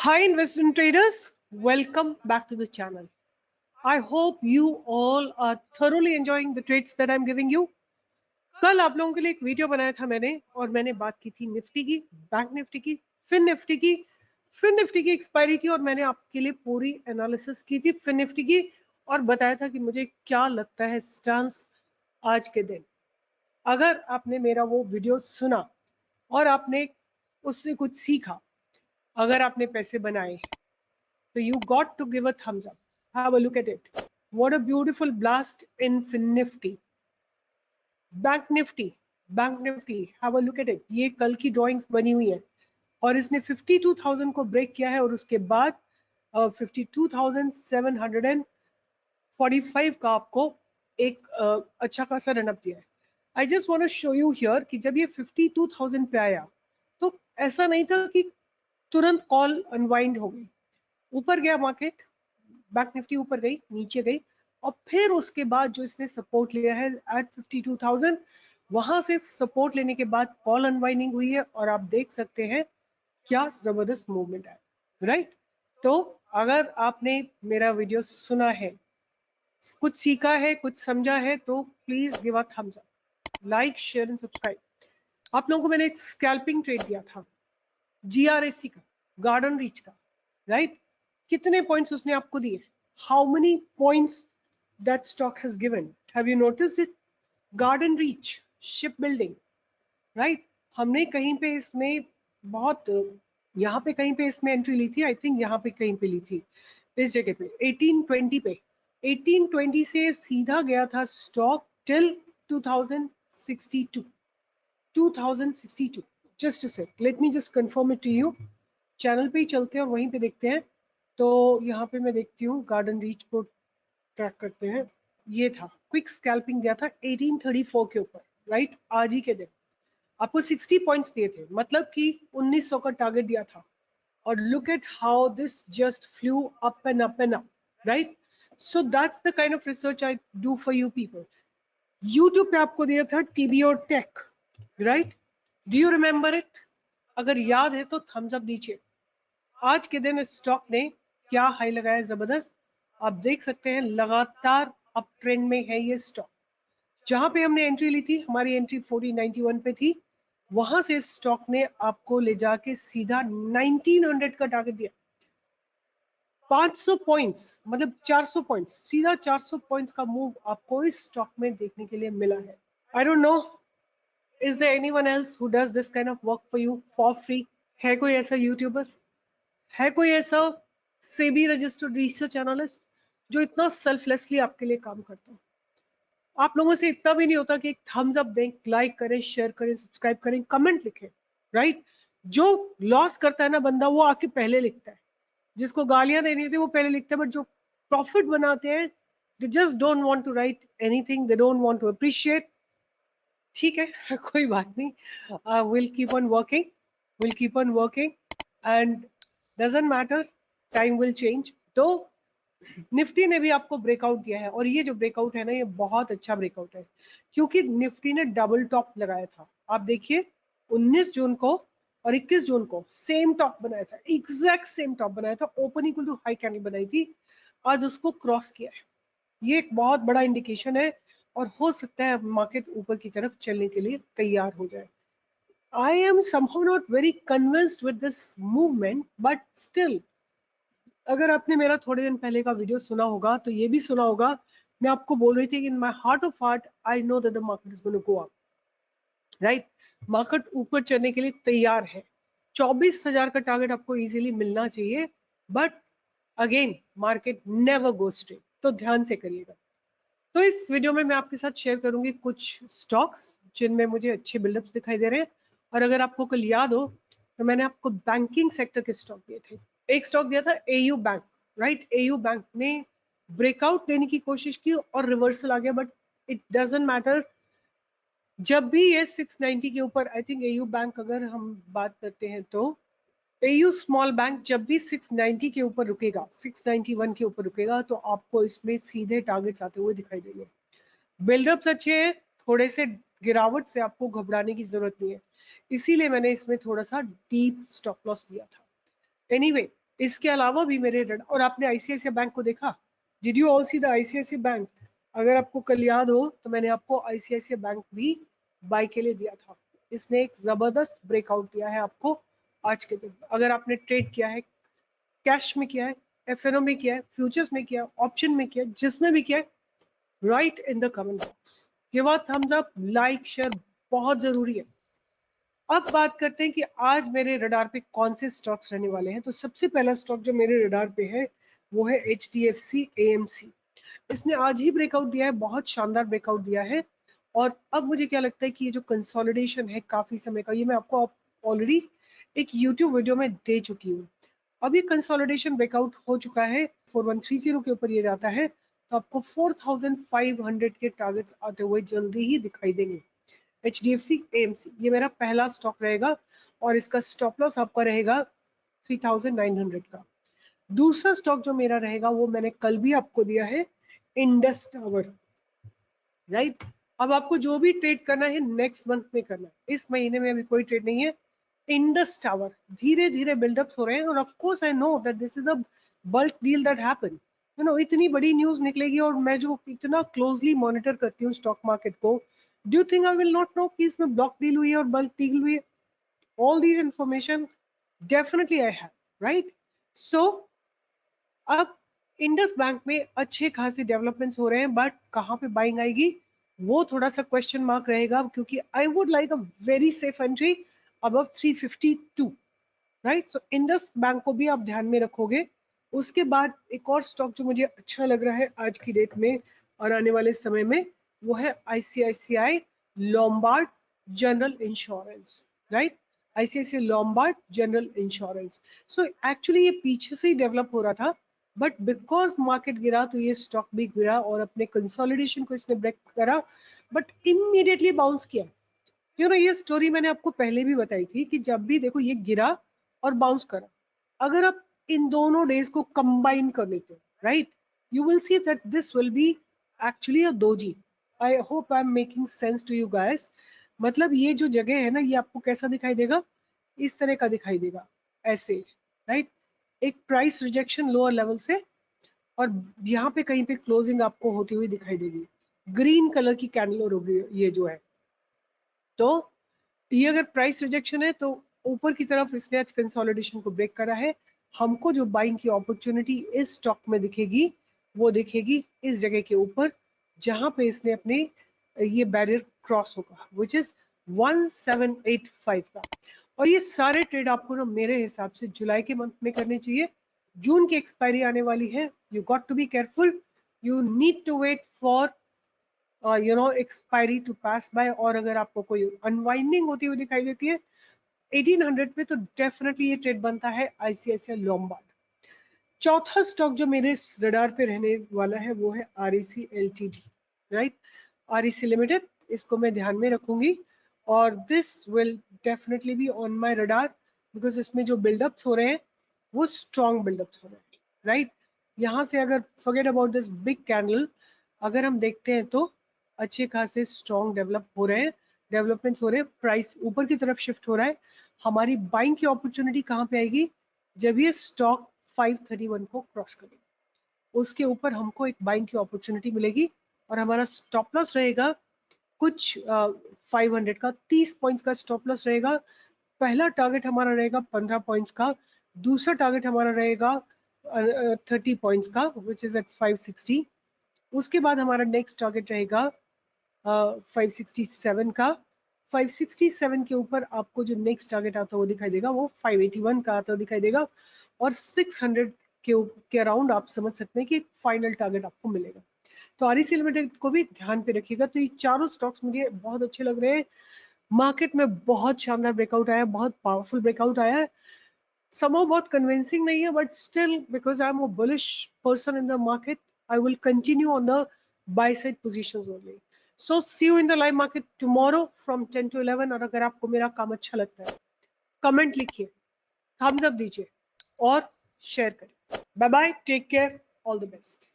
Hi investment traders, welcome back to the channel. I hope you all are thoroughly enjoying the trades that I'm giving you. कल आप लोगों के लिए एक video बनाया था मैंने और मैंने बात की थी निफ्टी की, बैंक निफ्टी की, फिन निफ्टी की एक्सपायरी थी और मैंने आपके लिए पूरी एनालिसिस की थी फिन निफ्टी की और बताया था कि मुझे क्या लगता है स्टांस आज के दिन। अगर आपने मेरा वो वीडियो सुना और आपने उससे कुछ सीखा, अगर आपने पैसे बनाए, so you got to give a thumbs up. Have a look at it. What a beautiful blast in Nifty. Bank Nifty, have a look at it. ये कल की ड्राइंग्स बनी हुई है और इसने 52,000 को ब्रेक किया है और उसके बाद 52,745 का आपको एक अच्छा खासा रन अप दिया है। I just want to show you here कि जब ये 52,000 पे आया तो ऐसा नहीं था कि तुरंत कॉल अनवाइंड हो गई, ऊपर गया मार्केट, बैंक निफ्टी ऊपर गई, नीचे गई और फिर उसके बाद जो इसने सपोर्ट लिया है एट 52,000, वहां से सपोर्ट लेने के बाद कॉल अनवाइंडिंग हुई है और आप देख सकते हैं क्या जबरदस्त मूवमेंट है, राइट। तो अगर आपने मेरा वीडियो सुना है, कुछ सीखा है, कुछ समझा है, तो please give a thumbs up, like, share and subscribe. आप लोगों को मैंने एक स्कैल्पिंग ट्रेड दिया था GRSC का, गार्डन रीच का, राइट। कितने पॉइंट्स उसने आपको दिए? How many points that stock has given? Have you noticed it? Garden reach, ship building, right. हमने कहीं पे इसमें बहुत, यहाँ पे कहीं पे इसमें एंट्री ली थी, आई थिंक यहाँ पे कहीं पे ली थी, इस जगह पे 1820 पे। 1820 से सीधा गया था stock till 2062। 2062, just a sec, let me just confirm it to you. Channel पे ही चलते हैं और वहीं पे देखते हैं। तो यहाँ पे मैं देखती हूँ, गार्डन रीच को ट्रैक करते हैं। ये था क्विक स्कैल्पिंग दिया था 1834 के ऊपर, राइट, आज ही के दिन आपको 60 पॉइंट्स दिए थे, मतलब कि 1900 का टारगेट दिया था। और look at how this just flew up and up and up, right. So that's the kind of research I do for you people. YouTube पे आपको दिया था TBO Tek, right. Do you remember it? अगर याद है तो Thums up दीजिए। आज के दिन इस स्टॉक ने क्या हाई लगाया, जबरदस्त। आप देख सकते हैं लगातार अप ट्रेंड में है ये स्टॉक। जहां पे हमने एंट्री ली थी, हमारी एंट्री 1491 पे थी, वहां से स्टॉक ने आपको ले जाके सीधा 1900 का टारगेट दिया। 500 पॉइंट्स, मतलब 400 पॉइंट्स, सीधा 400 पॉइंट्स का मूव आपको इस स्टॉक में देखने के लिए मिला है। I don't know, is there anyone else who does this kind of work for you for free? है कोई ऐसा यूट्यूबर, है कोई ऐसा सेबी रजिस्टर्ड रिसर्च एनालिस्ट जो इतना सेल्फलेसली आपके लिए काम करता हो? आप लोगों से इतना भी नहीं होता कि एक थम्स अप दें, लाइक करें, शेयर करें, सब्सक्राइब करें, कमेंट लिखें, राइट। जो लॉस करता है ना बंदा, वो आके पहले लिखता है। जिसको गालियां देनी होती है वो पहले लिखते हैं, बट जो प्रॉफिट बनाते हैं, they just don't want to write anything, they don't want to appreciate. ठीक है, कोई बात नहीं, will keep on working, will keep on working and doesn't matter, time will change. तो निफ्टी ने भी आपको ब्रेकआउट दिया है और ये जो ब्रेकआउट है ना, ये बहुत अच्छा ब्रेकआउट है, क्योंकि निफ्टी ने डबल टॉप लगाया था। आप देखिए 19 जून को और 21 जून को सेम टॉप बनाया था, एग्जैक्ट सेम टॉप बनाया था, open equal to high candle बनाई थी, आज उसको क्रॉस किया है। ये एक बहुत बड़ा इंडिकेशन है और हो सकता है मार्केट ऊपर की तरफ चलने के लिए तैयार हो जाए। I am somehow not very convinced with this movement, but still, अगर आपने मेरा थोड़े दिन पहले का वीडियो सुना होगा तो ये भी सुना होगा, मैं आपको बोल रही थी कि in my heart of heart I know that the market is going to go up, right. Market ऊपर चलने के लिए तैयार है, 24,000 का टारगेट आपको इजीली मिलना चाहिए, but again market never go straight, तो ध्यान से करिएगा। तो इस वीडियो में मैं आपके साथ शेयर करूंगी कुछ स्टॉक्स जिनमें मुझे अच्छे बिल्डअप्स दिखाई दे रहे हैं। और अगर आपको कल याद हो तो मैंने आपको बैंकिंग सेक्टर के स्टॉक दिए थे। एक स्टॉक दिया था AU bank, right. AU bank ने ब्रेकआउट देने की कोशिश की और रिवर्सल आ गया, बट इट डजंट मैटर। जब भी ये 690 के ऊपर, आई थिंक AU बैंक, अगर हम बात करते हैं तो AU स्मॉल बैंक जब भी 690 के ऊपर रुकेगा, 691 के ऊपर रुकेगा, तो आपको इसमें सीधे टारगेट्स आते हुए दिखाई देंगे। बिल्डअप्स अच्छे हैं, थोड़े से गिरावट से आपको घबराने की जरूरत नहीं है, इसीलिए मैंने इसमें थोड़ा सा डीप स्टॉप लॉस दिया था। एनीवे, इसके अलावा भी मेरे और आपने आईसीआईसीआई बैंक को देखा, did you all see the ICICI bank? अगर आपको कल याद हो तो मैंने आपको आईसीआईसीआई बैंक भी बाय के लिए दिया था। इसने एक जबरदस्त ब्रेकआउट दिया है आपको आज के दिन। अगर आपने ट्रेड किया है, कैश में किया है, एफएनओ में किया है, फ्यूचर्स में किया है, ऑप्शन में किया है, जिसमें भी किया है, right in the comment box. ये बात थम्स अप, लाइक, शेयर बहुत जरूरी है। अब बात करते हैं कि आज मेरे रडार पे कौन से स्टॉक्स रहने वाले हैं। तो सबसे पहला स्टॉक जो मेरे रडार पे है वो है HDFC AMC। इसने आज ही ब्रेकआउट दिया है, बहुत शानदार ब्रेकआउट दिया है। और अब मुझे क्या लगता है कि ये जो कंसोलिडेशन है काफी समय का, ये मैं आपको ऑलरेडी एक यूट्यूब वीडियो में दे चुकी हूँ। अब ये कंसोलिडेशन ब्रेकआउट हो चुका है, 4130 के ऊपर ये जाता है तो आपको 4500 के टारगेट्स आते हुए जल्दी ही दिखाई देंगे। HDFC AMC ये मेरा पहला स्टॉक रहेगा और इसका स्टॉप लॉस आपका रहेगा 3900 का। दूसरा स्टॉक जो मेरा रहेगा वो मैंने कल भी आपको दिया है, इंडस टावर, राइट। अब आपको जो भी ट्रेड करना है नेक्स्ट मंथ में करना है, इस महीने में अभी कोई ट्रेड नहीं है। इंडस टावर धीरे धीरे बिल्डअप हो रहे हैं और of course I know that this is a bulk deal that happen, you know, इतनी बड़ी न्यूज निकलेगी और मैं जो इतना क्लोजली मॉनिटर करती हूँ स्टॉक मार्केट को, do you think I will not know कि इसमें ब्लॉक डील हुई है और बल्क डील हुई है? All these information definitely I have, right. So अब इंडस बैंक में अच्छे खासे डेवलपमेंट्स हो रहे हैं, बट कहाँ पे बाइंग आएगी वो थोड़ा सा क्वेश्चन मार्क रहेगा, क्योंकि I would like a very safe entry above 352, right. So Indus bank को भी आप ध्यान में रखोगे। उसके बाद एक और स्टॉक जो मुझे अच्छा लग रहा है आज की डेट में और आने वाले समय में, वो है ICICI Lombard general insurance, right. ICICI Lombard general insurance. So actually ये पीछे से ही डेवलप हो रहा था, बट बिकॉज मार्केट गिरा तो ये स्टॉक भी गिरा और अपने कंसोलिडेशन को इसने ब्रेक करा, बट इमीडिएटली बाउंस किया। यू नो, ये स्टोरी मैंने आपको पहले भी बताई थी कि जब भी देखो ये गिरा और बाउंस करा, अगर आप इन दोनों डेज को कंबाइन कर लेते हो, right, you will see that this will be actually a doji. I hope I am making sense to you guys. मतलब ये जो जगह है ना, ये आपको कैसा दिखाई देगा, इस तरह का दिखाई देगा, ऐसे, राइट। एक प्राइस रिजेक्शन लोअर लेवल से और यहाँ पे कहीं पे क्लोजिंग आपको होती हुई दिखाई देगी, ग्रीन कलर की कैंडल होगी ये जो है। तो ये अगर प्राइस रिजेक्शन है तो ऊपर की तरफ इसने आज कंसोलिडेशन को ब्रेक करा है। हमको जो बाइंग की अपॉर्चुनिटी इस स्टॉक में दिखेगी वो दिखेगी इस जगह के ऊपर, जहां पे इसने अपने ये बैरियर क्रॉस होगा, विच इज 1785 का। और ये सारे ट्रेड आपको ना मेरे हिसाब से जुलाई के मंथ में करने चाहिए। जून की एक्सपायरी आने वाली है, you got to be careful, you need to wait for you know expiry to pass by. और अगर आपको कोई अनवाइंडिंग होती हुई दिखाई देती है 1800 पे, तो डेफिनेटली ये ट्रेड बनता है आईसीआईसीआई लोम्बार्ड। चौथा स्टॉक जो मेरे रडार पे रहने वाला है वो है REC LTD, right, REC limited. इसको मैं ध्यान में रखूंगी और this will definitely be on my radar, because इसमें जो बिल्डअप्स हो रहे हैं वो स्ट्रॉन्ग बिल्डअप्स हो रहे हैं, राइट। यहाँ से अगर forget about this big candle, अगर हम देखते हैं तो अच्छे खासे स्ट्रॉन्ग डेवलप हो रहे हैं, डेवलपमेंट्स हो रहे हैं, प्राइस ऊपर की तरफ शिफ्ट हो रहा है। हमारी बाइंग की अपॉर्चुनिटी कहाँ पे आएगी, जब ये स्टॉक 531 को क्रॉस करेगी, उसके ऊपर हमको एक बाइंग की अपॉर्चुनिटी मिलेगी और हमारा स्टॉप लॉस रहेगा कुछ 500 का, 30 पॉइंट्स का स्टॉप लॉस रहेगा। पहला टारगेट हमारा रहेगा 15 पॉइंट्स का, दूसरा टारगेट हमारा रहेगा 30 पॉइंट्स का, विच इज एट 560। उसके बाद हमारा नेक्स्ट टारगेट रहेगा 567 का। 567 के ऊपर आपको जो नेक्स्ट टारगेट आता है वो दिखाई देगा, वो 581 का आता दिखाई देगा। और 600 के अराउंड आप समझ सकते हैं कि एक फाइनल टारगेट आपको मिलेगा। तो आरईसी लिमिटेड को भी ध्यान पे रखिएगा। तो ये चारों स्टॉक्स मुझे बहुत अच्छे लग रहे हैं। मार्केट में बहुत शानदार ब्रेकआउट आया है, बहुत पावरफुल ब्रेकआउट आया है। Somehow बहुत convincing नहीं है, but still because I'm a bullish person in the market, I will continue on the buy side positions only. So see you in the live market tomorrow from 10 to 11। और अगर आपको मेरा काम अच्छा लगता है कमेंट लिखिए, thumbs up दीजिए और शेयर करिए। Bye bye, take care, all the best.